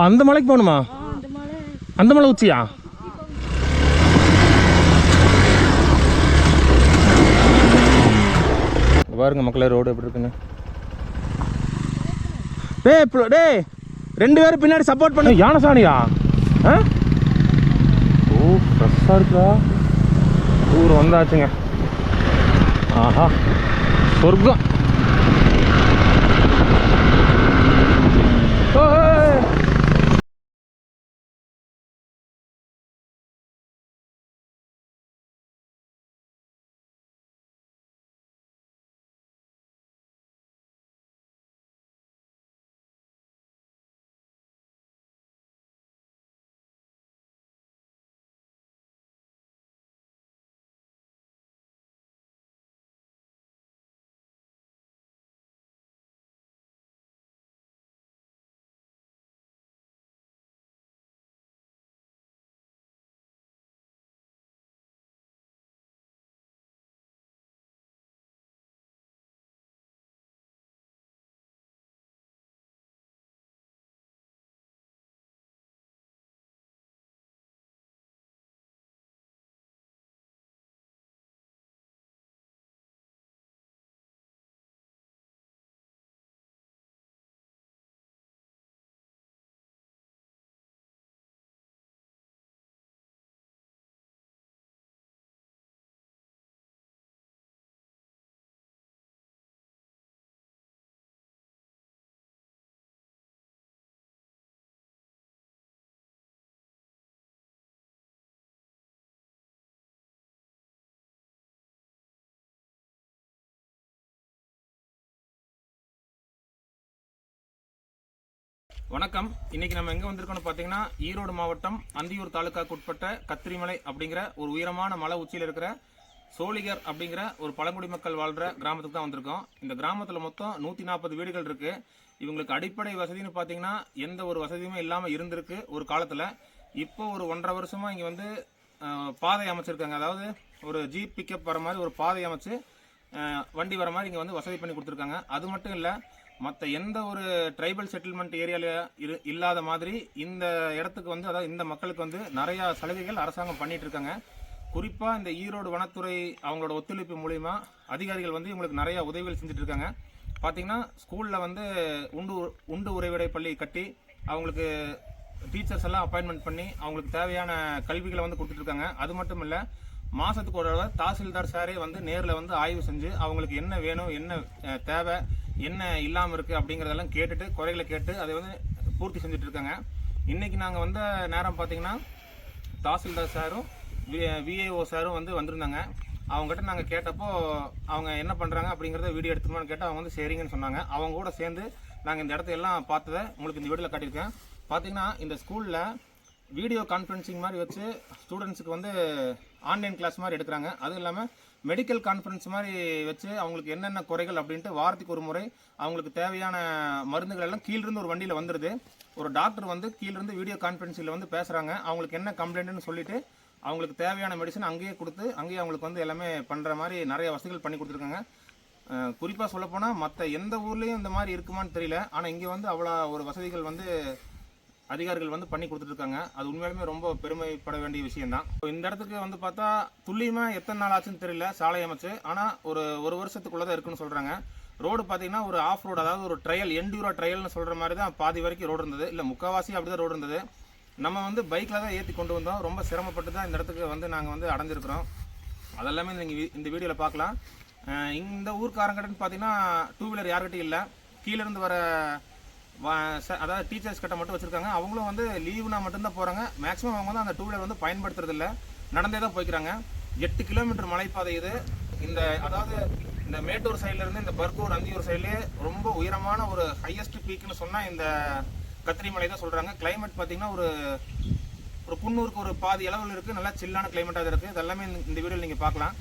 அந்த மலைக்கு போகணுமா? அந்த மலை உச்சியா? பாருங்க மக்களே ரோடு எப்படி இருக்குன்னு. டேய் 2 பேரும் பின்னாடி சப்போர்ட் பண்ண. யானை சாணியா? ஓ ஃப்ரெஷ்ஷாக இருக்கா. ஊர் வந்தாச்சுங்க. ஆஹா சொர்க்கம். வணக்கம். இன்னைக்கு நம்ம எங்க வந்திருக்கோம்னு பாத்தீங்கன்னா ஈரோடு மாவட்டம் அந்தியூர் தாலுகாக்கு உட்பட்ட கத்திரிமலை அப்படிங்கிற ஒரு உயரமான மலை உச்சியில் இருக்கிற சோளிகர் அப்படிங்கிற ஒரு பழங்குடி மக்கள் வாழ்ற கிராமத்துக்கு தான் வந்திருக்கோம். இந்த கிராமத்துல மொத்தம் 140 வீடுகள் இருக்கு. இவங்களுக்கு அடிப்படை வசதின்னு பாத்தீங்கன்னா எந்த ஒரு வசதியுமே இல்லாம இருந்திருக்கு ஒரு காலத்துல. இப்போ ஒரு 1.5 வருஷமா இங்க வந்து பாதை அமைச்சிருக்காங்க. அதாவது ஒரு ஜீப் பிக்கப் வர மாதிரி ஒரு பாதை அமைச்சு வண்டி வர மாதிரி இங்க வந்து வசதி பண்ணி கொடுத்துருக்காங்க. அது மட்டும் இல்ல, மற்ற எந்த ஒரு ட்ரைபல் செட்டில்மெண்ட் ஏரியாவில் இல்லாத மாதிரி இந்த இடத்துக்கு வந்து, அதாவது இந்த மக்களுக்கு வந்து நிறையா சலுகைகள் அரசாங்கம் பண்ணிட்டு இருக்காங்க. குறிப்பாக இந்த ஈரோடு வனத்துறை அவங்களோட ஒத்துழைப்பு மூலிமா அதிகாரிகள் வந்து இவங்களுக்கு நிறையா உதவிகள் செஞ்சுட்டு இருக்காங்க. பார்த்தீங்கன்னா ஸ்கூலில் வந்து உண்டு உறைவிடை பள்ளி கட்டி அவங்களுக்கு டீச்சர்ஸ் எல்லாம் அப்பாயின்மெண்ட் பண்ணி அவங்களுக்கு தேவையான கல்விகளை வந்து கொடுத்துட்ருக்காங்க. அது மட்டும் இல்லை, மாதத்துக்கு ஒரு தடவை தாசில்தார் சாரே வந்து நேரில் வந்து ஆய்வு செஞ்சு அவங்களுக்கு என்ன வேணும், என்ன தேவை, என்ன இல்லாமல் இருக்குது அப்படிங்கிறதெல்லாம் கேட்டுட்டு குறைகளை கேட்டு அதை வந்து பூர்த்தி செஞ்சுட்டு இருக்காங்க. இன்றைக்கி நாங்கள் வந்த நேரம் பார்த்தீங்கன்னா தாசில்தார் சாரும் விஏஓ சாரும் வந்து வந்திருந்தாங்க. அவங்ககிட்ட நாங்கள் கேட்டப்போ அவங்க என்ன பண்ணுறாங்க அப்படிங்கிறத வீடியோ எடுத்துக்கணும்னு கேட்டால் அவங்க வந்து சரிங்கன்னு சொன்னாங்க. அவங்க கூட சேர்ந்து நாங்கள் இந்த இடத்தையெல்லாம் பார்த்ததை உங்களுக்கு இந்த வீடியோவில் காட்டியிருக்கேன். பார்த்தீங்கன்னா இந்த ஸ்கூலில் வீடியோ கான்ஃபரன்சிங் மாதிரி வச்சு ஸ்டூடெண்ட்ஸுக்கு வந்து ஆன்லைன் கிளாஸ் மாதிரி எடுக்கிறாங்க. அதுவும் இல்லாமல் மெடிக்கல் கான்ஃபரன்ஸ் மாதிரி வச்சு அவங்களுக்கு என்னென்ன குறைகள் அப்படின்ட்டு வாரத்துக்கு ஒரு முறை அவங்களுக்கு தேவையான மருந்துகள் எல்லாம் கீழிருந்து ஒரு வண்டியில் வந்துடுது. ஒரு டாக்டர் வந்து கீழிருந்து வீடியோ கான்ஃபரன்ஸில் வந்து பேசுகிறாங்க. அவங்களுக்கு என்ன கம்ப்ளைண்ட்னு சொல்லிட்டு அவங்களுக்கு தேவையான மெடிசன் அங்கேயே கொடுத்து அங்கேயே அவங்களுக்கு வந்து எல்லாமே பண்ணுற மாதிரி நிறைய வசதிகள் பண்ணி கொடுத்துருக்காங்க. குறிப்பாக சொல்லப்போனால் மற்ற எந்த ஊர்லேயும் இந்த மாதிரி இருக்குமான்னு தெரியல. ஆனால் இங்கே வந்து அவ்வளோ ஒரு வசதிகள் வந்து அதிகாரிகள் வந்து பண்ணி கொடுத்துட்ருக்காங்க. அது உண்மையாலுமே ரொம்ப பெருமைப்பட வேண்டிய விஷயம்தான். இந்த இடத்துக்கு வந்து பார்த்தா துல்லியமாக எத்தனை நாள் ஆச்சுன்னு தெரியல சாலை அமைச்சு. ஆனால் ஒரு வருஷத்துக்குள்ளே தான் இருக்குன்னு சொல்கிறாங்க. ரோடு பார்த்தீங்கன்னா ஒரு ஆஃப் ரோடு, அதாவது ஒரு ட்ரையல், என்டியூரா ட்ரையல்னு சொல்கிற மாதிரி தான் பாதி வரைக்கும் ரோடு இருந்தது. இல்லை முக்கால்வாசி அப்படி தான் ரோடு இருந்தது. நம்ம வந்து பைக்கில் தான் ஏற்றி கொண்டு வந்தோம். ரொம்ப சிரமப்பட்டு தான் இந்த இடத்துக்கு வந்து நாங்கள் வந்து அடைஞ்சிருக்கிறோம். அதெல்லாமே நீங்கள் இந்த வீடியோவில் பார்க்கலாம். இந்த ஊர்க்காரங்கிட்டன்னு பார்த்தீங்கன்னா 2 வீலர் யார்கிட்டையும் இல்லை. கீழேருந்து வர அதாவது டீச்சர்ஸ் கிட்ட மட்டும் வச்சுருக்காங்க. அவங்களும் வந்து லீவுனா மட்டும்தான் போகிறாங்க. மேக்ஸிமம் அவங்க வந்து அந்த 2 வீலர் வந்து பயன்படுத்துறதில்ல, நடந்தே தான் போய்க்கிறாங்க. 8 கிலோமீட்டர் மலைப்பாதை இது. அதாவது இந்த மேட்டூர் சைட்லேருந்து இந்த பர்கூர் அந்தியூர் சைட்லேயே ரொம்ப உயரமான ஒரு ஹையஸ்ட் பீக்குன்னு சொன்னால் இந்த கத்திரிமலை தான் சொல்கிறாங்க. கிளைமேட் பார்த்தீங்கன்னா ஒரு குன்னூருக்கு ஒரு பாதி அளவில் இருக்குது. நல்லா சில்லான கிளைமேட்டாக இருக்குது. இதெல்லாமே இந்த வீடியோவில் நீங்கள் பார்க்கலாம்.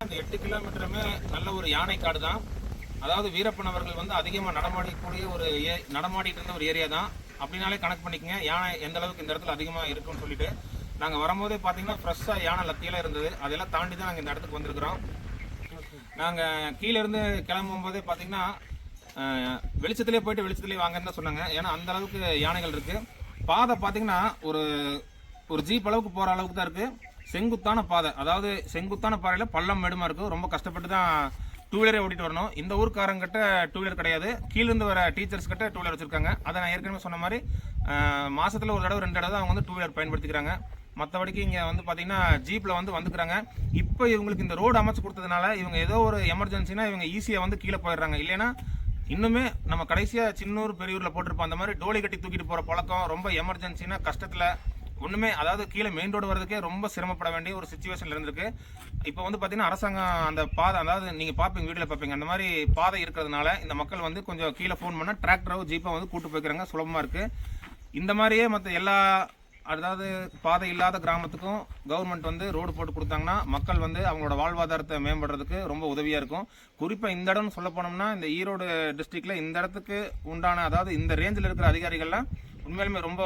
இந்த 8 கிலோமீட்டருமே நல்ல ஒரு யானை காடு தான். அதாவது வீரப்பன் அவர்கள் வந்து அதிகமாக நடமாடிட்டு இருந்த ஒரு ஏரியா தான். அப்படின்னாலே கணக்கு பண்ணிக்கங்க யானை எந்த அளவுக்கு இந்த இடத்துல அதிகமாக இருக்குன்னு சொல்லிட்டு. நாங்கள் வரும்போதே பார்த்தீங்கன்னா ஃப்ரெஷ்ஷாக யானை லத்தியெல்லாம் இருந்தது. அதெல்லாம் தாண்டி தான் நாங்கள் இந்த இடத்துக்கு வந்திருக்கிறோம். நாங்கள் கீழேருந்து கிளம்பும்போதே பார்த்தீங்கன்னா வெளிச்சத்துலேயே போயிட்டு வெளிச்சத்துலேயே வாங்கன்னு தான் சொன்னாங்க. ஏன்னா அந்த அளவுக்கு யானைகள் இருக்குது. பாதை பார்த்தீங்கன்னா ஒரு ஜீப் அளவுக்கு போகிற அளவுக்கு தான் இருக்குது. செங்குத்தான பாதை, அதாவது செங்குத்தான பாதையில் பள்ளம் மேடுமா இருக்குது. ரொம்ப கஷ்டப்பட்டு தான் டூ வீலரே ஓட்டிட்டு வரணும். இந்த ஊருக்காரங்கிட்ட டூ வீலர் கிடையாது, கீழேருந்து வர டீச்சர்ஸ் கிட்ட டூ வீலர் வச்சுருக்காங்க. அதை நான் ஏற்கனவே சொன்ன மாதிரி மாதத்தில் ஒரு தடவை 2 தடவை அவங்க வந்து டூ வீலர் பயன்படுத்திக்கிறாங்க. மற்றபடிக்கு இங்கே வந்து பார்த்தீங்கன்னா ஜீப்பில் வந்துக்கிறாங்க. இப்போ இவங்களுக்கு இந்த ரோடு அமைச்சு கொடுத்ததுனால இவங்க ஏதோ ஒரு எமர்ஜென்சினா இவங்க ஈஸியாக வந்து கீழே போயிடுறாங்க. இல்லைன்னா இன்னுமே நம்ம கடைசியாக சின்னூர் பெரியூரில் போட்டிருப்போம் அந்த மாதிரி டோலி கட்டி தூக்கிட்டு போகிற பழக்கம். ரொம்ப எமர்ஜென்சினா கஷ்டத்தில் ஒன்றுமே, அதாவது கீழே மெயின் ரோடு வரதுக்கே ரொம்ப சிரமப்பட வேண்டிய ஒரு சிச்சுவேஷனில் இருந்திருக்கு. இப்போ வந்து பார்த்தீங்கன்னா அரசாங்கம் அந்த பாதை, அதாவது நீங்கள் பார்ப்பீங்க வீடியோவில் பார்ப்பீங்க, அந்த மாதிரி பாதை இருக்கிறதுனால இந்த மக்கள் வந்து கொஞ்சம் கீழே ஃபோன் பண்ணால் டிராக்டரோ ஜீப்பை வந்து கூட்டு போய்க்கிறாங்க, சுலபமாக இருக்குது. இந்த மாதிரியே மற்ற எல்லா, அதாவது பாதை இல்லாத கிராமத்துக்கும் கவர்மெண்ட் வந்து ரோடு போட்டு கொடுத்தாங்கன்னா மக்கள் வந்து அவங்களோட வாழ்வாதாரத்தை மேம்படுறதுக்கு ரொம்ப உதவியாக இருக்கும். குறிப்பாக இந்த இடம்னு சொல்ல போனோம்னா இந்த ஈரோடு டிஸ்ட்ரிக்டில் இந்த இடத்துக்கு உண்டான, அதாவது இந்த ரேஞ்சில் இருக்கிற அதிகாரிகள்லாம் உண்மையிலுமே ரொம்ப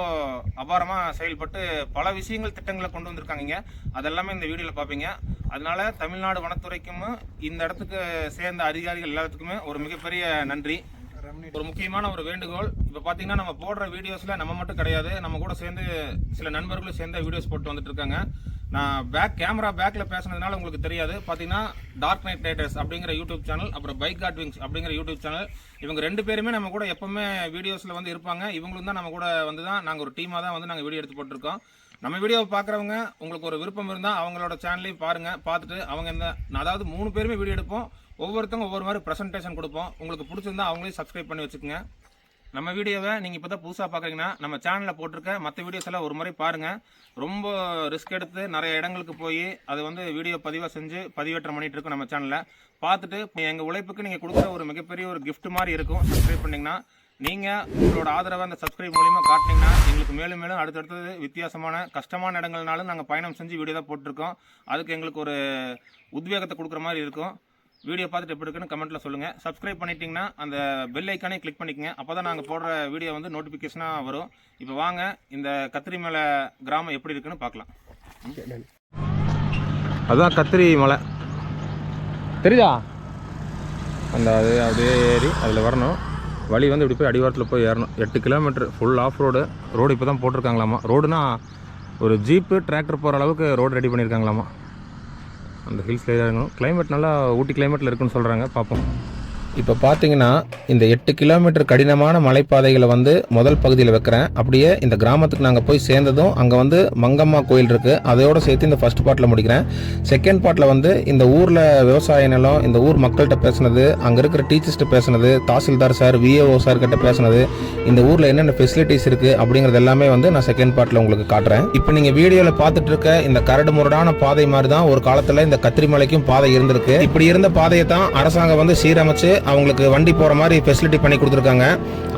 அபாரமாக செயல்பட்டு பல விஷயங்கள் திட்டங்களை கொண்டு வந்திருக்காங்க. அதெல்லாமே இந்த வீடியோவில் பார்ப்பீங்க. அதனால தமிழ்நாடு வனத்துறைக்கும் இந்த இடத்துக்கு சேர்ந்த அதிகாரிகள் எல்லாத்துக்குமே ஒரு மிகப்பெரிய நன்றி. ஒரு முக்கியமான ஒரு வேண்டுகோள், இப்போ பார்த்தீங்கன்னா நம்ம போடுற வீடியோஸில் நம்ம மட்டும் கிடையாது, நம்ம கூட சேர்ந்து சில நண்பர்களும் சேர்ந்து வீடியோஸ் போட்டு வந்துட்டு இருக்காங்க. நான் கேமரா பேக்கில் பேசுனதுனால உங்களுக்கு தெரியாது. பார்த்தீங்கன்னா டார்க் நைட் ரைடர்ஸ் அப்படிங்கிற யூடியூப் சேனல், அப்புறம் பைக் காட் விங்ஸ் அப்படிங்கிற யூடியூப் சேனல், இவங்க 2 பேருமே நம்ம கூட எப்பவுமே வீடியோஸில் வந்து இருப்பாங்க. இவங்களும் தான் நம்ம கூட வந்து தான் நாங்கள் ஒரு டீமாக தான் வந்து நாங்கள் வீடியோ எடுத்து போட்டிருக்கோம். நம்ம வீடியோவை பார்க்குறவங்க உங்களுக்கு ஒரு விருப்பம் இருந்தால் அவங்களோட சேனலையும் பாருங்கள். பார்த்துட்டு அவங்க அதாவது 3 பேருமே வீடியோ எடுப்போம், ஒவ்வொருத்தவங்க ஒவ்வொரு மாதிரி ப்ரெசன்டேஷன் கொடுப்போம். உங்களுக்கு பிடிச்சிருந்தா அவங்களையும் சப்ஸ்கிரைப் பண்ணி வச்சுக்கோங்க. நம்ம வீடியோவை நீங்கள் இப்போ தான் புதுசாக பார்க்குறீங்கன்னா நம்ம சேனலில் போட்டிருக்க மற்ற வீடியோஸ் எல்லாம் ஒரு முறை பாருங்கள். ரொம்ப ரிஸ்க் எடுத்து நிறைய இடங்களுக்கு போய் அது வந்து வீடியோ பதிவாக செஞ்சு பதிவேற்றம் பண்ணிகிட்டு இருக்கோம். நம்ம சேனலில் பார்த்துட்டு எங்கள் உழைப்புக்கு நீங்கள் கொடுக்குற ஒரு மிகப்பெரிய ஒரு கிஃப்ட் மாதிரி இருக்கும். சப்ஸ்கிரைப் பண்ணிங்கன்னா நீங்கள் உங்களோட ஆதரவை அந்த சப்ஸ்கிரைப் மூலிமா காட்டினீங்கன்னா எங்களுக்கு மேலும் மேலும் அடுத்தடுத்தது வித்தியாசமான கஷ்டமான இடங்கள்னாலும் நாங்கள் பயணம் செஞ்சு வீடியோ தான் போட்டிருக்கோம். அதுக்கு எங்களுக்கு ஒரு உத்வேகத்தை கொடுக்குற மாதிரி இருக்கும். வீடியோ பார்த்துட்டு எப்படி இருக்குன்னு கமெண்ட்டில் சொல்லுங்கள். சப்ஸ்கிரைப் பண்ணிட்டீங்கன்னா அந்த பெல் ஐக்கானே கிளிக் பண்ணிக்கங்க. அப்போ தான் நாங்கள் போடுற வீடியோ வந்து நோட்டிஃபிகேஷனாக வரும். இப்போ வாங்க இந்த கத்திரி மலை கிராமம் எப்படி இருக்குன்னு பார்க்கலாம். அதுதான் கத்திரி மலை தெரியுதா? அந்த அது அப்படியே ஏறி அதில் வரணும். வழி வந்து இப்படி போய் அடிவாரத்தில் போய் ஏறணும். 8 kilometre full off road. Road இப்போ தான் போட்டிருக்காங்களாமா. ரோடுனா ஒரு ஜீப்பு டிராக்டர் போகிற அளவுக்கு ரோடு ரெடி பண்ணியிருக்காங்களாமா. அந்த ஹில்ஸில் இறங்கணும். கிளைமேட் நல்லா ஊட்டி கிளைமேட்டில் இருக்குன்னு சொல்கிறாங்க, பார்ப்போம். இப்போ பார்த்தீங்கன்னா இந்த 8 கிலோமீட்டர் கடினமான மலைப்பாதைகளை வந்து முதல் பகுதியில் வைக்கிறேன். அப்படியே இந்த கிராமத்துக்கு நாங்கள் போய் சேர்ந்ததும் அங்கே வந்து மங்கம்மா கோயில் இருக்குது, அதையோடு சேர்த்து இந்த ஃபர்ஸ்ட் பார்ட்டில் முடிக்கிறேன். செகண்ட் பார்ட்டில் வந்து இந்த ஊரில் விவசாய நிலம், இந்த ஊர் மக்கள்கிட்ட பேசுனது, அங்கே இருக்கிற டீச்சர்ஸ்கிட்ட பேசுனது, தாசில்தார் சார், விஏஓ சார் கிட்ட பேசுனது, இந்த ஊரில் என்னென்ன ஃபெசிலிட்டிஸ் இருக்குது அப்படிங்கிறது எல்லாமே வந்து நான் செகண்ட் பார்ட்டில் உங்களுக்கு காட்டுறேன். இப்போ நீங்கள் வீடியோவில் பார்த்துட்டு இருக்க இந்த கரடு முரடான பாதை மாதிரி தான் ஒரு காலத்தில் இந்த கத்திரிமலைக்கும் பாதை இருந்திருக்கு. இப்படி இருந்த பாதையை தான் அரசாங்கம் வந்து சீரமைச்சு அவங்களுக்கு வண்டி போகிற மாதிரி ஃபெசிலிட்டி பண்ணி கொடுத்துருக்காங்க.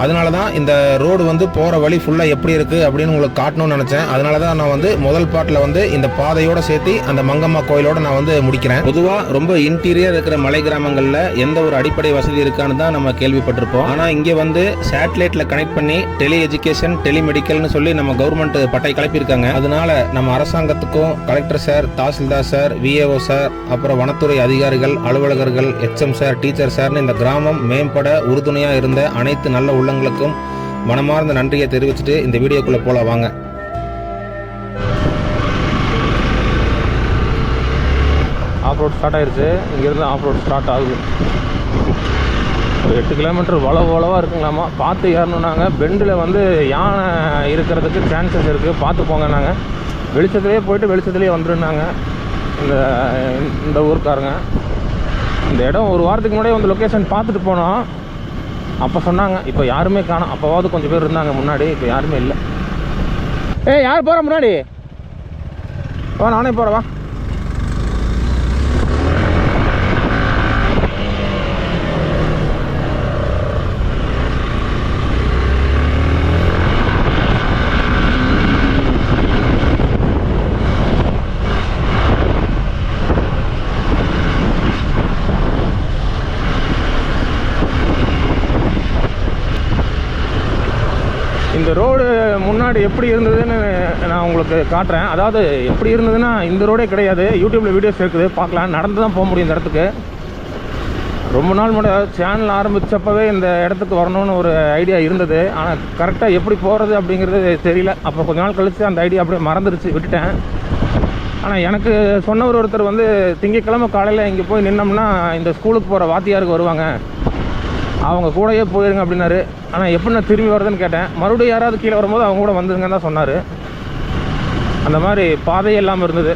அதனால தான் இந்த ரோடு வந்து போகிற வழி ஃபுல்லாக எப்படி இருக்குது அப்படின்னு உங்களுக்கு காட்டணும்னு நினச்சேன். அதனால தான் நான் வந்து முதல் பார்ட்டில் வந்து இந்த பாதையோடு சேர்த்து அந்த மங்கம்மா கோயிலோடு நான் வந்து முடிக்கிறேன். பொதுவாக ரொம்ப இன்டீரியர் இருக்கிற மலை கிராமங்களில் எந்த ஒரு அடிப்படை வசதி இருக்கான்னு தான் நம்ம கேள்விப்பட்டிருப்போம். ஆனால் இங்கே வந்து சேட்டலைட்டில் கனெக்ட் பண்ணி டெலி எஜுகேஷன், டெலிமெடிக்கல்னு சொல்லி நம்ம கவர்மெண்ட் பட்டை கிளப்பியிருக்காங்க. அதனால நம்ம அரசாங்கத்துக்கும் collector sir, tahsildar sir, VAO sir, அப்புறம் வனத்துறை அதிகாரிகள், அலுவலகர்கள், எச்எம் சார், டீச்சர் சார்னு இந்த கிராமம் மேம்பட உறுதுணையாக இருந்த அனைத்து நல்ல உள்ளங்களுக்கும் மனமார்ந்த நன்றியை தெரிவிச்சுட்டு இந்த வீடியோக்குள்ளே போல வாங்க. ஆஃப் ரோட் ஸ்டார்ட் ஆயிடுச்சு. இங்கேருந்து ஆஃப் ரோட் ஸ்டார்ட் ஆகுது. ஒரு 8 கிலோமீட்டர் வளவாக இருக்குங்களாமா. பார்த்து ஏறணுன்னாங்க. பெண்டில் வந்து யானை இருக்கிறதுக்கு சான்சஸ் இருக்குது, பார்த்து போங்க. நாங்கள் வெளிச்சத்துலேயே போயிட்டு வெளிச்சத்துலேயே வந்துருந்தாங்க இந்த ஊருக்காரங்க. இந்த இடம் ஒரு வாரத்துக்கு முன்னாடி வந்து லொக்கேஷன் பார்த்துட்டு போனோம். அப்போ சொன்னாங்க, இப்போ யாருமே காணோம். அப்போவாவது கொஞ்சம் பேர் இருந்தாங்க முன்னாடி, இப்போ யாருமே இல்லை. யார் போகிற முன்னாடி? வா, நானே போகிறேன், வா. இந்த ரோடு முன்னாடி எப்படி இருந்ததுன்னு நான் உங்களுக்கு காட்டுறேன். அதாவது எப்படி இருந்ததுன்னா இந்த ரோடே கிடையாது. யூடியூப்பில் வீடியோஸ் இருக்குது, பார்க்கலாம். நடந்து தான் போக முடியும் இந்த இடத்துக்கு. ரொம்ப நாள் முன்னாடி சேனல் ஆரம்பித்தப்பவே இந்த இடத்துக்கு வரணும்னு ஒரு ஐடியா இருந்தது. ஆனால் கரெக்டாக எப்படி போகிறது அப்படிங்கிறது தெரியல. அப்போ கொஞ்ச நாள் கழித்து அந்த ஐடியா அப்படியே மறந்துருச்சு, விட்டுட்டேன். ஆனால் எனக்கு சொன்னவர் ஒருத்தர் வந்து திங்கட்கிழமை காலையில் இங்கே போய் நின்னோம்னா இந்த ஸ்கூலுக்கு போகிற வாத்தியாருக்கு வருவாங்க, அவங்க கூடயே போயிருங்க அப்படின்னாரு. ஆனால் எப்படி நான் திரும்பி வருதுன்னு கேட்டேன். மறுபடியும் யாராவது கீழே வரும்போது அவங்க கூட வந்துருங்கன்னு தான் சொன்னார். அந்த மாதிரி பாதையே இல்லாமல் இருந்தது.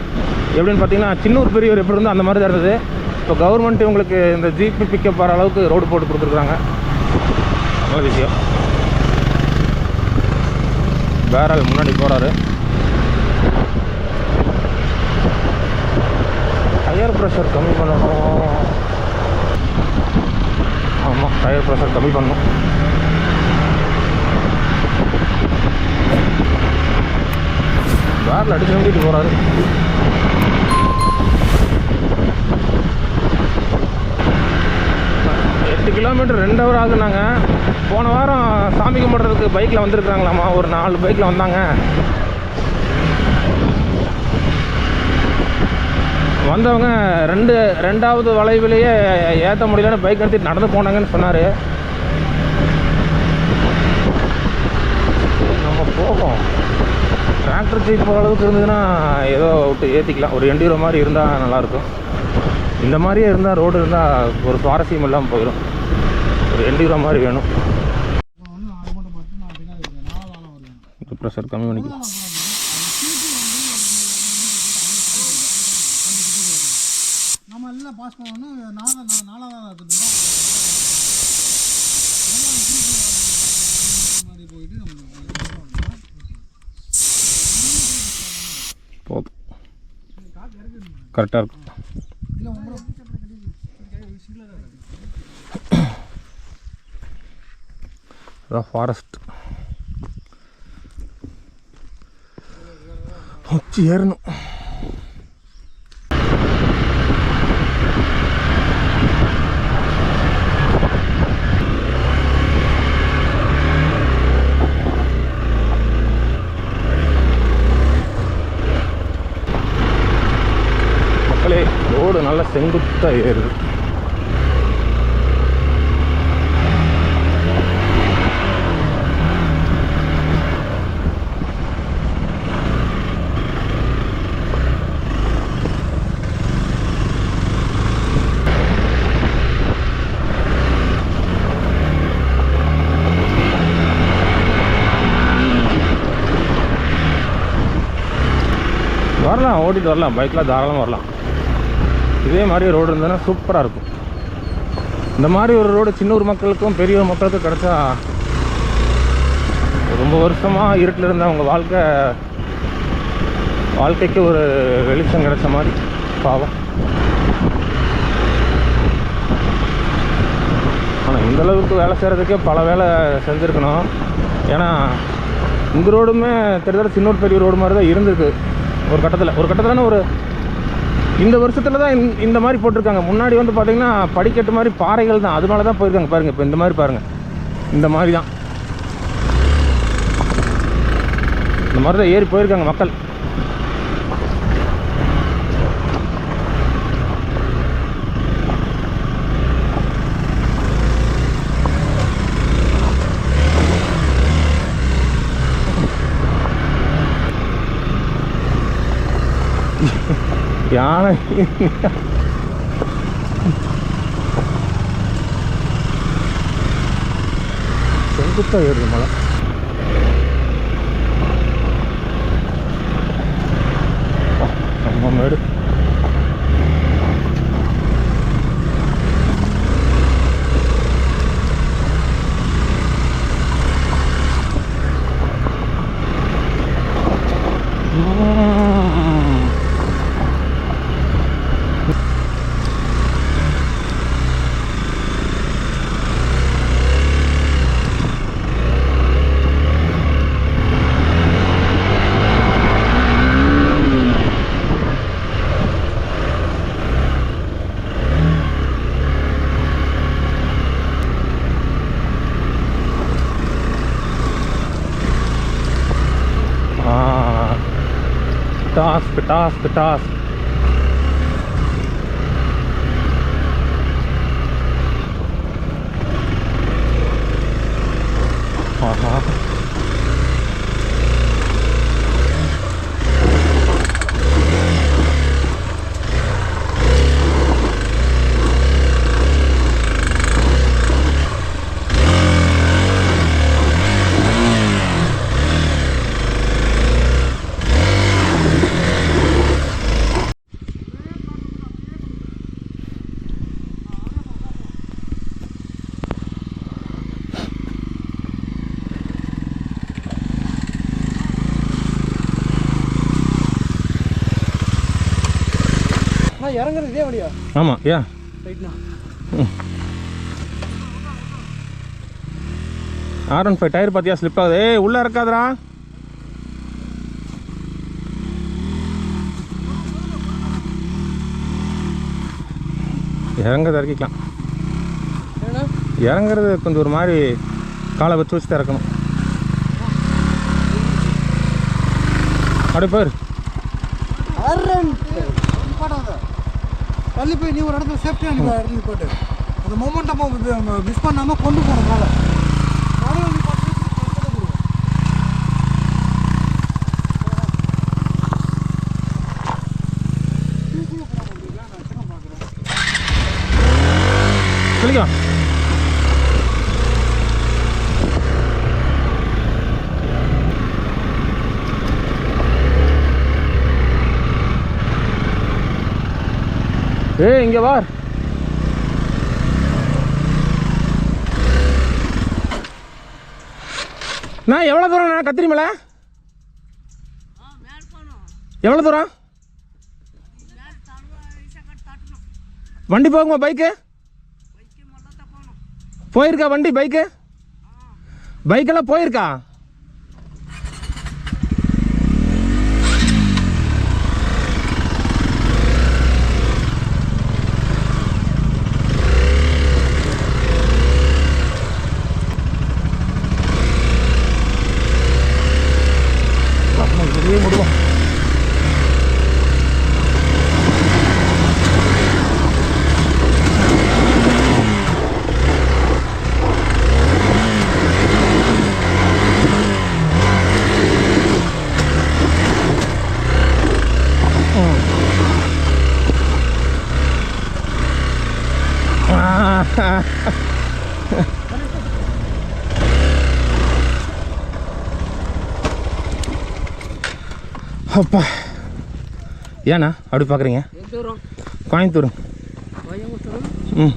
எப்படின்னு பார்த்தீங்கன்னா சின்னூர் பெரியவர் எப்படி இருந்தோ அந்த மாதிரி தான் இருந்தது. இப்போ கவர்மெண்ட் உங்களுக்கு இந்த ஜிபி பிக்கப் வர அளவுக்கு ரோடு போட்டு கொடுத்துருக்குறாங்க. நல்ல விஷயம். வேற ஆள் முன்னாடி போகிறாரு. டயர் ப்ரெஷர் கம்மி பண்ணணும். ஆமாம், டயர் ப்ரெஷர் கம்மி பண்ணணும். வேரில் அடிச்சு நம்பிட்டு போகிறாரு. கிலோமீட்டர் 2 ஹவர் ஆகுனாங்க. போன வாரம் சாமி கும்பிட்றதுக்கு பைக்கில் வந்துருக்குறாங்களாம்மா. ஒரு 4 பைக்கில் வந்தாங்க. வந்தவங்க ரெண்டாவது வளைவிலேயே ஏற்ற முடியலன்னு பைக் எடுத்துட்டு நடந்து போனாங்கன்னு சொன்னார். நம்ம போவோம். டிராக்டர் ஜீப் போகிற அளவுக்கு இருந்ததுன்னா ஏதோ விட்டு ஏற்றிக்கலாம். ஒரு எண்டீரோ மாதிரி இருந்தால் நல்லாயிருக்கும். இந்த மாதிரியே இருந்தால் ரோடு இருந்தால் ஒரு சுவாரஸ்யம் இல்லாமல் போயிடும். ஒரு எண்டீரோ மாதிரி வேணும். ப்ரெஷர் கம்மி பண்ணிக்கலாம். நம்ம எல்லாம் பாஸ் பண்ணணும். நாலாவது போதும், கரெக்டாக இருக்கும். ஃபாரஸ்ட் உச்சி ஏறணும். மக்களே, ரோடு நல்லா செங்குத்தாக ஏறுது. வரலாம், ஓட்டிகிட்டு வரலாம். பைக்கில் தாராளமாக வரலாம். இதே மாதிரி ரோடு இருந்ததுன்னா சூப்பராக இருக்கும். இந்த மாதிரி ஒரு ரோடு சின்னூர் மக்களுக்கும் பெரிய மக்களுக்கும் கிடச்சா ரொம்ப வருஷமாக இருட்டில் இருந்த அவங்க வாழ்க்கைக்கு ஒரு வெளிச்சம் கிடைச்ச மாதிரி. பாவம். ஆனால் இந்தளவுக்கு வேலை செய்கிறதுக்கே பல வேலை செஞ்சுருக்கணும். ஏன்னா இந்த ரோடுமே தெரிஞ்ச சின்னூர் பெரிய ரோடு மாதிரி தான் இருந்திருக்கு ஒரு கட்டத்தில். ஒரு இந்த வருஷத்தில் தான் இந்த மாதிரி போட்டிருக்காங்க. முன்னாடி வந்து பார்த்திங்கன்னா படிக்கட்டு மாதிரி பாறைகள் தான், அதனால தான் போயிருக்காங்க. பாருங்கள், இப்போ இந்த மாதிரி பாருங்கள், இந்த மாதிரி தான் ஏறி போயிருக்காங்க மக்கள். யானை செங்குத்தாக ஏறுது மலை. நம்ம மேடு டாஸ்க் ஆஹா. இறங்குறது இதே வழியா? ஆமாம். ஏன் ரைட்ண்ணா. R15 டயர் பார்த்தியா ஸ்லிப் ஆகுது. ஏய் உள்ளே இருக்காதரா. இறங்குறது இறக்கிக்கலாம். இறங்குறது கொஞ்சம் ஒரு மாதிரி காலை வச்சு வச்சு தான் இறக்கணும். அப்படியே போயிரு. தள்ளி போய் நீ ஒரு இடத்துல சேஃப்டியாக நீ இடத்துல போட்டு அந்த மொமெண்ட்டமாக மிஸ் பண்ணாமல் கொண்டு போனதுனால சொல்லிக்கலாம். ஏய் இங்கே வா. நான் எவ்வளோ தூரம் நான் கத்திரி மலை எவ்வளோ தூரம் வண்டி போகுமா? பைக்கு போயிருக்கா? வண்டி பைக்கு பைக்கெல்லாம் போயிருக்கா? முடியும். அப்பா ஏண்ணா அப்படி பார்க்குறீங்க? கோயம்புத்தூர். ம்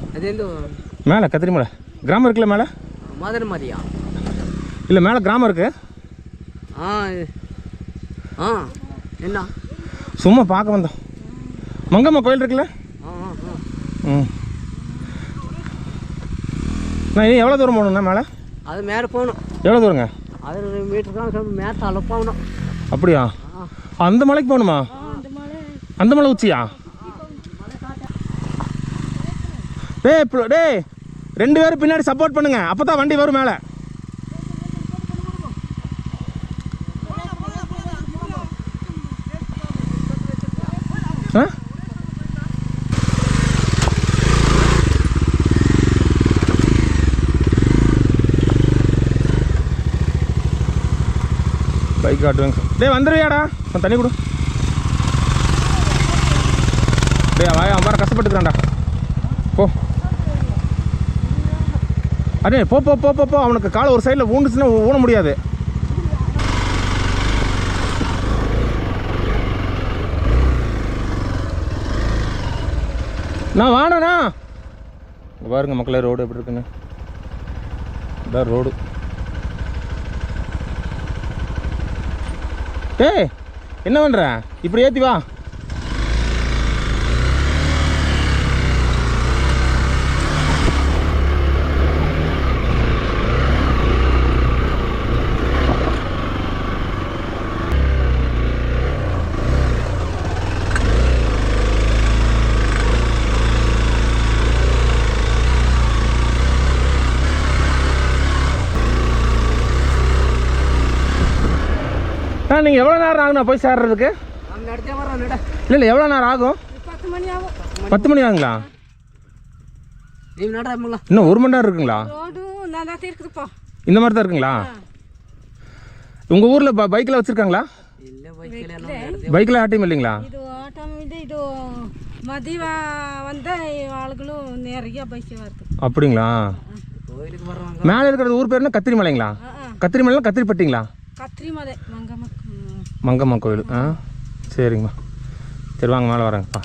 மேலே கத்திரி மலை கிராமம் இருக்குல்ல மேலே? மாதிரி மாதிரியா? இல்லை மேலே கிராமம் இருக்கு. என்ன சும்மா பார்க்க வந்தோம். மங்கம்மா கோயில் இருக்குல்ல? ம் நான் இனி எவ்வளோ தூரம் போகணுண்ணா மேலே? அது மேலே போகணும். எவ்வளோ தூரங்க? அது மீட்டர் தான் மேலே தலை போகணும். அப்படியா? அந்த மலைக்கு போகணுமா? அந்த மலை உச்சியா? டேய் ரெண்டு பேரும் பின்னாடி சப்போர்ட் பண்ணுங்க, அப்போ தான் வண்டி வரும் மேலே. ஆ பைக் காட்டுவேங்க. டேய் வந்துடுவியாடா? தண்ணி கொடு. டேய் வாயா அவன் கஷ்டப்பட்டுக்கிறான்டா. போ அடே போ போ போ போ போ. அவனுக்கு காலை ஒரு சைடில் ஊண்டுச்சுன்னா ஊன முடியாது. நான் வாடண்ணா. பாருங்க மக்களே ரோடு எப்படி இருக்குன்னு. இதான் ரோடு. ஏய் என்ன பண்ணுற? இப்படி ஏற்றி வா. நீங்கள் எவ்வளோ நேரம் ஆகுண்ணா போய் சேர்றதுக்கு? இல்லை இல்லை எவ்வளோ நேரம் ஆகும்? 10 மணி ஆகும். 10 மணி ஆகுங்களா? இன்னும் 1 மணி நேரம் இருக்குங்களா? இந்த மாதிரி தான் இருக்குங்களா? உங்கள் ஊரில் பைக்கில் வச்சுருக்காங்களா? பைக்கில் ஆட்டம் இல்லைங்களா? ಇದು ಆಟಮ್ ಇದೆ. ಇದು ಮದುವೆ வந்த ஆளுகளும் நிறைய பைக் வருது. அப்படிங்களா? மேலே இருக்கிறது ஊர் பேருனா கத்திரி மலைங்களா? கத்திரி மலைனா கத்திரிப்பட்டிங்களா? கத்திரி மலை மங்கம்மா கோயில். ஆ சரிங்கம்மா. சரி வாங்க மேலே வரேங்கப்பா.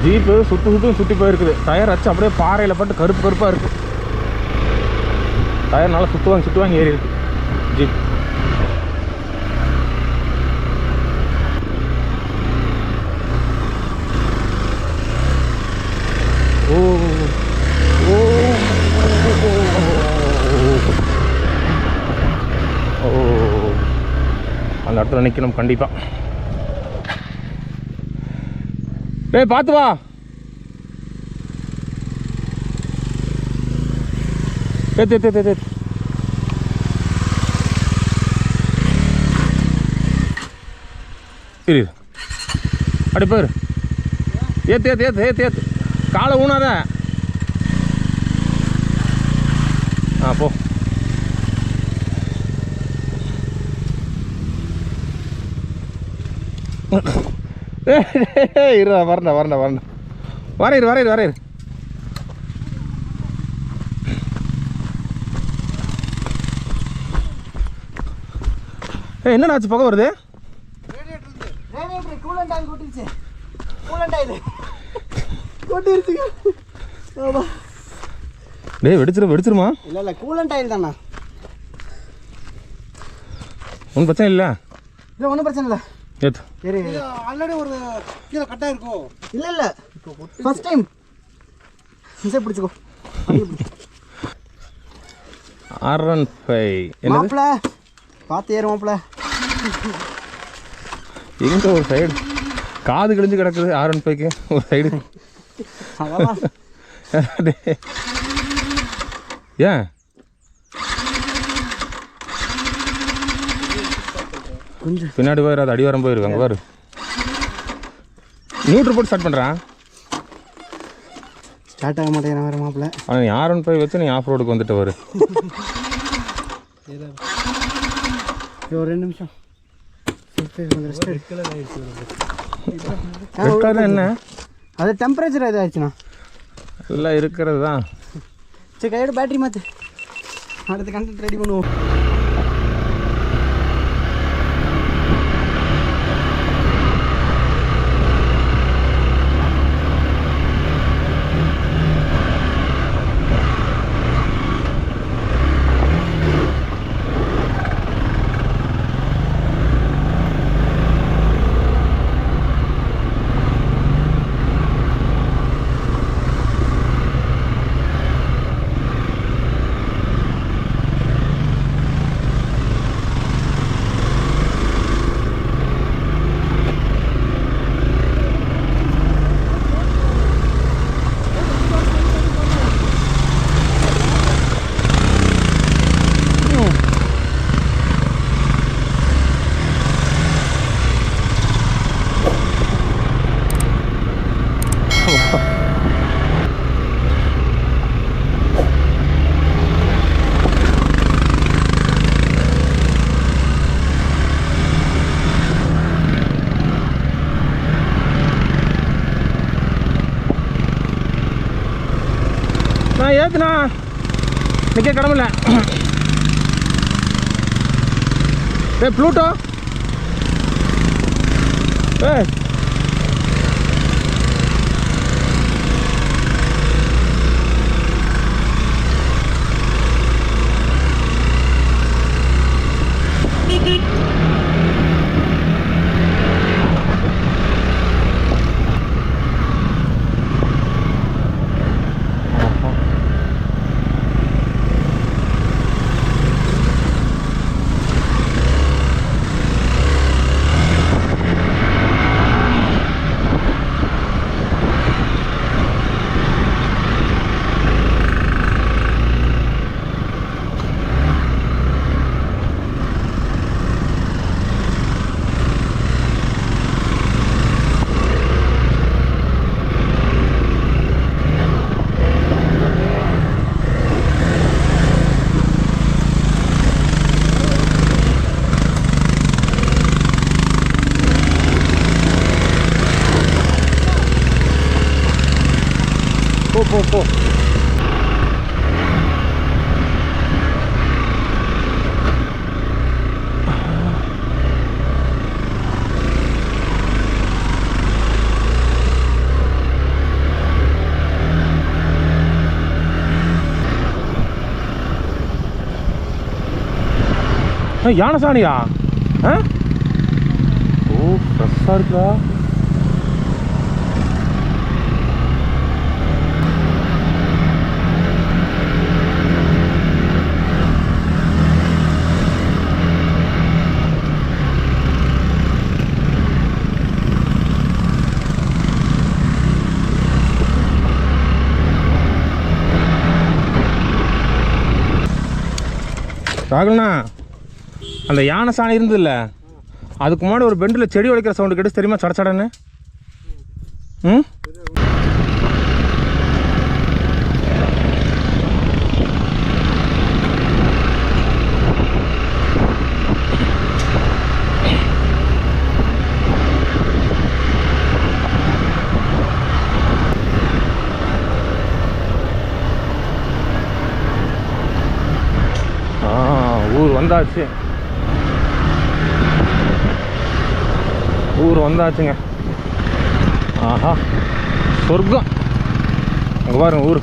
ஜீப்பு சுற்றி போயிருக்குது. டயர் வச்சு அப்படியே பாறையில் பட்டு கருப்பாக இருக்குது. டயர் நல்லா சுற்றுவாங்க ஏறி இருக்கு ஜீப். ஓ ஓ ஓ அந்த இடத்துல நிற்கணும் கண்டிப்பாக. டேய் பார்த்து வா. ஏத்து இரு அப்படி போயிரு. ஏத்து காலை ஊனாத. ஆ போ. இரு வரேன். வரையிரு. என்னடா ஆச்சு? புகை வருது. டேய் வெடிச்சிருமா? இல்லை கூலண்ட் ஆயில் தானா? ஒன்றும் பிரச்சனை இல்லை. ஒன்றும் பிரச்சனை இல்லை. ஏத்து ஆல்ரெடி ஒரு கீழே கட்டாக இருக்கும். இல்லை ஃபர்ஸ்ட் டைம் பிடிச்சிக்கோ. R15 மாப்பிள்ள பார்த்து ஏறுவாப்பிள்ள. எங்க ஒரு சைடு காது கிழிஞ்சு கிடக்குது. R15க்கு ஒரு சைடு. ஏன் கொஞ்சம் பின்னாடி போயிரு. அது அடிவாரம் போயிருக்கு. அங்கே பாரு. நியூட்ரு போட்டு ஸ்டார்ட் பண்ணுறான். ஸ்டார்ட் ஆக மாட்டேங்கிறான் வேறு மாப்பிள்ள. ஆனால் நீ R15 வச்சு நீ ஆஃப் ரோடுக்கு வந்துட்டு வரு. ஒரு 2 நிமிஷம். என்ன அது டெம்பரேச்சர் இதாகிடுச்சுண்ணா. எல்லாம் இருக்கிறது தான். சரி கையோட பேட்டரி மாற்று. அடுத்த கண்டென்ட் ரெடி பண்ணுவோம். நான் ஏற்றுண்ணா நிற்க கடமில்ல. ப்ளூட்டோ யானை சாணியா? ஆ ஓ ஃப்ரெஷ்ஷாக இருக்குதா? ராகுல்ண்ணா, அந்த யானை சாணி இருந்ததில்ல, அதுக்கு முன்னாடி ஒரு பெண்டில் செடி உடைக்கிற சவுண்டு கேட்டு தெரியுமா? சடச்சடன்னு. ம் ஊர் வந்தாச்சு, ஊர் வந்தாச்சுங்க. ஆஹா சொர்க்கம். அங்கே பாருங்க ஊர்.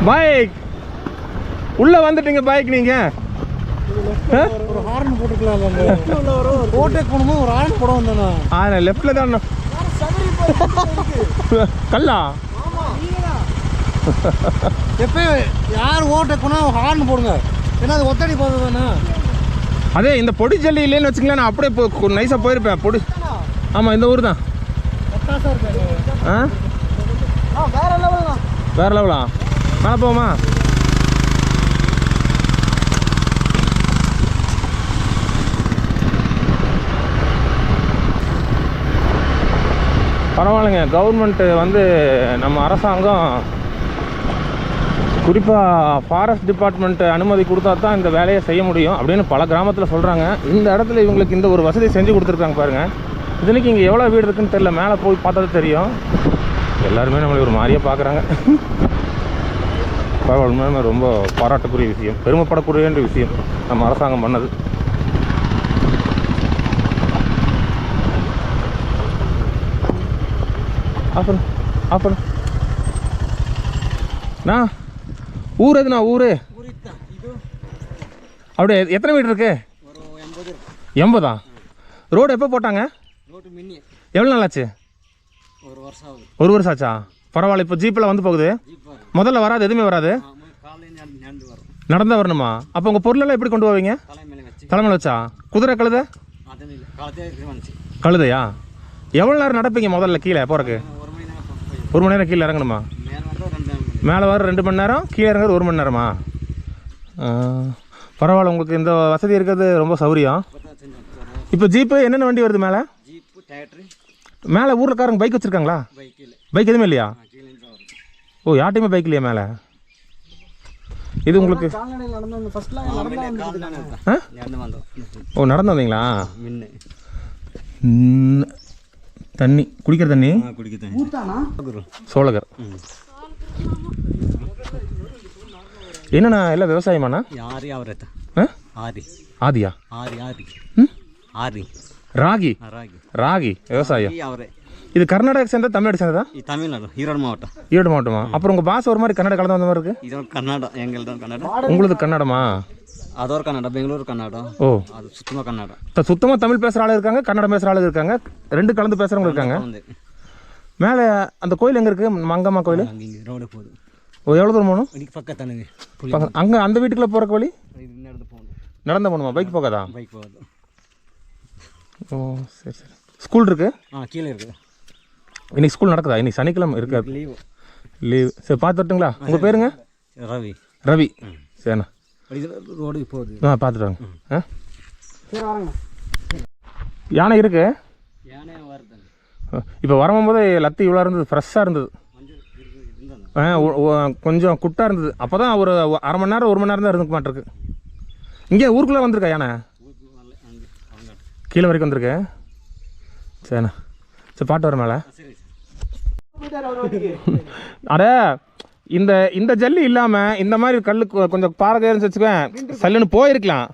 பைக் உள்ள வந்துட்டீங்க. பைக் நீங்க ஒரு ஹார்ன் போட்டுக்கலாம். ஓட்டே போகணுமோ ஒரு ஹார்ன் போட வந்தானா? ஆ லெஃப்ட்ல தான். கல்லா எப்பயும் யார் ஓட்டே போனால் ஹார்ன் போடுங்க, ஏன்னா அது ஒத்தடி போகுது தானே. அதே இந்த பொடி ஜல்லி இல்லைன்னு வச்சுங்களேன், நான் அப்படியே நைஸாக போயிருப்பேன். பொடி ஆமாம், இந்த ஊர் தான். ஆ வேற லெவல் தான். வேற லெவலா? மேலே போவோமா? பரவாயில்லைங்க. கவர்மெண்ட்டு வந்து நம்ம அரசாங்கம் குறிப்பாக ஃபாரஸ்ட் டிபார்ட்மெண்ட்டு அனுமதி கொடுத்தா தான் இந்த வேலையை செய்ய முடியும் அப்படின்னு பல கிராமத்தில் சொல்கிறாங்க. இந்த இடத்துல இவங்களுக்கு இந்த ஒரு வசதி செஞ்சு கொடுத்துருக்காங்க பாருங்கள். இதுக்கு இங்கே எவ்வளோ வீடு இருக்குதுன்னு தெரியல, மேலே போய் பார்த்தா தெரியும். எல்லாருமே நம்மளை ஒரு மாதிரியாக பார்க்குறாங்க. பரவாயில்ல, ரொம்ப பாராட்டக்கூடிய விஷயம், பெருமைப்படக்கூடிய விஷயம் நம்ம அரசாங்கம் பண்ணது. ஆஃபன் நான் ஊர் எதுண்ணா? ஊர் அப்படியே எத்தனை வீடு இருக்கு? 80. ரோடு எப்போ போட்டாங்க? எவ்வளோ நாள் ஆச்சு? ஒரு வருஷம் ஆச்சா? பரவாயில்ல. இப்போ ஜீப்பில் வந்து போகுது. முதல்ல வராது, எதுவுமே வராது, நடந்தா வரணுமா? அப்போ உங்கள் பொருளெல்லாம் எப்படி கொண்டு போவீங்க? தலைமையில் வச்சா? குதிரை கழுத? கழுதையா? எவ்வளோ நேரம் நடப்பீங்க முதல்ல கீழே போகிறக்கு? 1 மணி நேரம் கீழே இறங்கணுமா? மேலே வர 2 மணி நேரம், கீழே இறங்குறது 1 மணி நேரமா? பரவாயில்ல, உங்களுக்கு இந்த வசதி இருக்கிறது ரொம்ப சௌரியம். இப்போ ஜீப்பு என்னென்ன வண்டி வருது மேலே? மேலே ஊரில்காரங்க பைக் வச்சுருக்காங்களா? பைக் எதுவுமே இல்லையா? ஓ, யார்ட்டையுமே பைக் இல்லையா மேலே? இது உங்களுக்கு ஓ நடந்து வந்தீங்களா? தண்ணி குடிக்கிற தண்ணி சோழகர். என்னண்ணா எல்லாம் விவசாயமாண்ணா? ஆதியா? ராகி. ராகி விவசாயம். இது கர்நாடகா சேர்ந்தா தமிழ்நாடு சேர்ந்ததா? தமிழ்நாடு, ஈரோடு மாவட்டம். ஈரோடு மாவட்டமா? அப்புறம் உங்கள் பாஸ் ஒரு மாதிரி கன்னட கலந்து வந்த மாதிரி இருக்கு. இதோட கன்னடம், எங்கள்தான் கன்னடம். உங்களுக்கு கன்னடமா? அதோட கன்னடம், பெங்களூர் கன்னடம். ஓ, அது சுத்தமாக கன்னடம். சுத்தமாக தமிழ் பேசுகிற ஆள் இருக்காங்க, கன்னடம் பேசுகிற ஆள் இருக்காங்க, 2 கலந்து பேசுகிறவங்க இருக்காங்க. மேலே அந்த கோயில் எங்கே இருக்குது? மங்கம்மா கோயில். ரோடு போகுது. ஓ, எவ்வளோ தூரம் போகணும்? பக்கத்தானு அங்கே அந்த வீட்டுக்குள்ளே போகிறக்கு வழி நடந்து போகணும். நடந்து போகணுமா? பைக் போகாதா? பைக் போகாது. ஓ சரி சரி. ஸ்கூல் இருக்கு? கீழே இருக்குது. இன்னைக்கு ஸ்கூல் நடக்குதா? இன்னைக்கு சனிக்கிழமை இருக்காது, லீவு. லீவ். சரி பார்த்துட்டுங்களா? உங்கள் பேருங்க? ரவி. ரவி. சரிண்ணா. ரோடு போகுது. பார்த்துட்டு வாங்க. யானை இருக்கு. யானை வருது. இப்போ வரும்போது லத்தி இவ்வளோ இருந்தது, ஃப்ரெஷ்ஷாக இருந்தது. கொஞ்சம் குட்டாக இருந்தது. அப்போ தான் ஒரு 1/2 மணி நேரம் 1 மணி நேரம் தான் இருந்துக்க மாட்டிருக்கு. இங்கே ஊருக்குள்ளே வந்திருக்கா யானை? கீழே வரைக்கும் வந்திருக்கு. சரிண்ணா. சரி பாட்டு வர மேலே. அட இந்த ஜல்லி இல்லாமல் இந்த மாதிரி கல் கொஞ்சம் பாறை தேர்ந்து வச்சுக்குவேன், சல்லுன்னு போயிருக்கலாம்.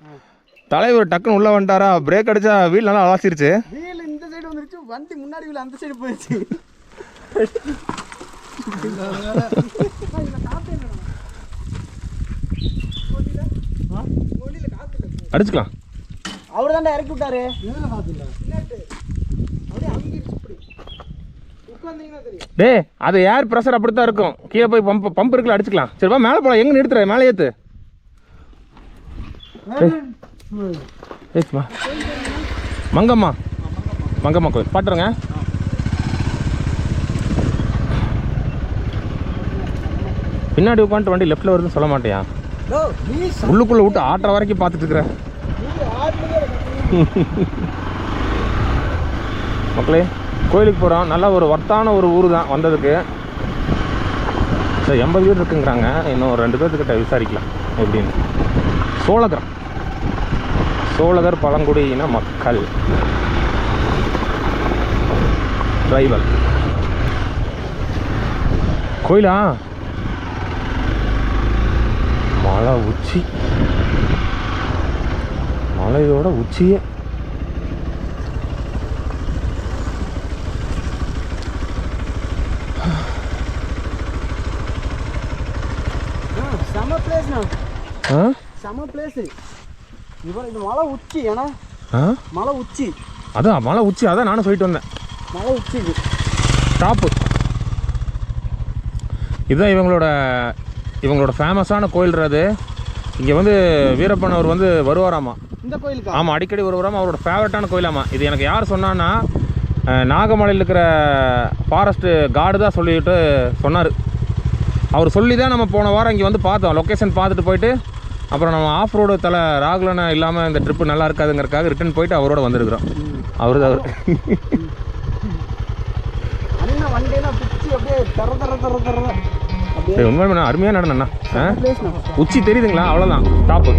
தலைவர் டக்குன்னு உள்ள வந்துட்டாரா, பிரேக் அடிச்சா வீல் நல்லா அலாசிருச்சு. வீல் இந்த சைடு வந்துருச்சு, வண்டி முன்னாடி வீல் அந்த சைடு போயிடுச்சு. அடிச்சுக்கலாம். அவர் தாண்டா இறக்கி விட்டாரு. டே அது ஏர் ப்ரெஷர் அப்படித்தான் இருக்கும். கீழே போய் பம்ப் இருக்குல்ல, அடிச்சுக்கலாம். சரிப்பா மேலே போகலாம். எங்கே நிறுத்துற? மேலே ஏற்று. மங்கம்மா கோயில் பாட்டுருங்க. பின்னாடி உட்காந்துட்டு வண்டி லெஃப்ட்டில் வருதுன்னு சொல்ல மாட்டேயா? உள்ளுக்குள்ளே விட்டு ஆட்டுற வரைக்கும் பார்த்துட்டு இருக்கிறேன். மக்களே கோயிலுக்கு போகிறோம். நல்ல ஒரு வர்த்தான ஒரு ஊர் தான் வந்ததுக்கு. சார் 80 பேர் இருக்குங்கிறாங்க. இன்னும் ஒரு 2 பேர்த்துக்கிட்ட விசாரிக்கலாம் எப்படின்னு. சோழகர் பழங்குடியின மக்கள் ட்ரைபல் கோயிலா? மலை உச்சி, மலையோட உச்சியே. செம பிளேஸ்ண்ணா, செம பிளேஸ். இவர் இது மலை உச்சி. ஏன்னா மலை உச்சி, அதான் மலை உச்சி. அதான் நானும் சொல்லிட்டு வந்தேன். மலை உச்சி இது டாப்பு. இதுதான் இவங்களோட ஃபேமஸான கோயில்றது. இங்கே வந்து வீரப்பன் அவர் வந்து வருவாராமா இந்த கோயிலுக்கு. ஆமாம், அடிக்கடி வருவாராமா. அவரோட ஃபேவரட்டான கோயிலாமா இது. எனக்கு யார் சொன்னான்னா, நாகமலையில் இருக்கிற ஃபாரஸ்ட்டு கார்டு தான் சொல்லிட்டு சொன்னார். அவர் சொல்லி தான் நம்ம போன வாரம் இங்கே வந்து பார்த்தோம். லொக்கேஷன் பார்த்துட்டு போயிட்டு அப்புறம் நம்ம ஆஃப் ரோடு ராகுலனா இல்லாமல் இந்த ட்ரிப்பு நல்லா இருக்காதுங்கிறதுக்காக ரிட்டர்ன் போயிட்டு அவரோட வந்திருக்கிறோம். அவர் தான் வண்டியெல்லாம் பிடிச்சி அப்படியே உண்மையான அருமையாக நடந்தண்ணா. உச்சி தெரியுதுங்களா? அவ்வளோதான் டாப்பு.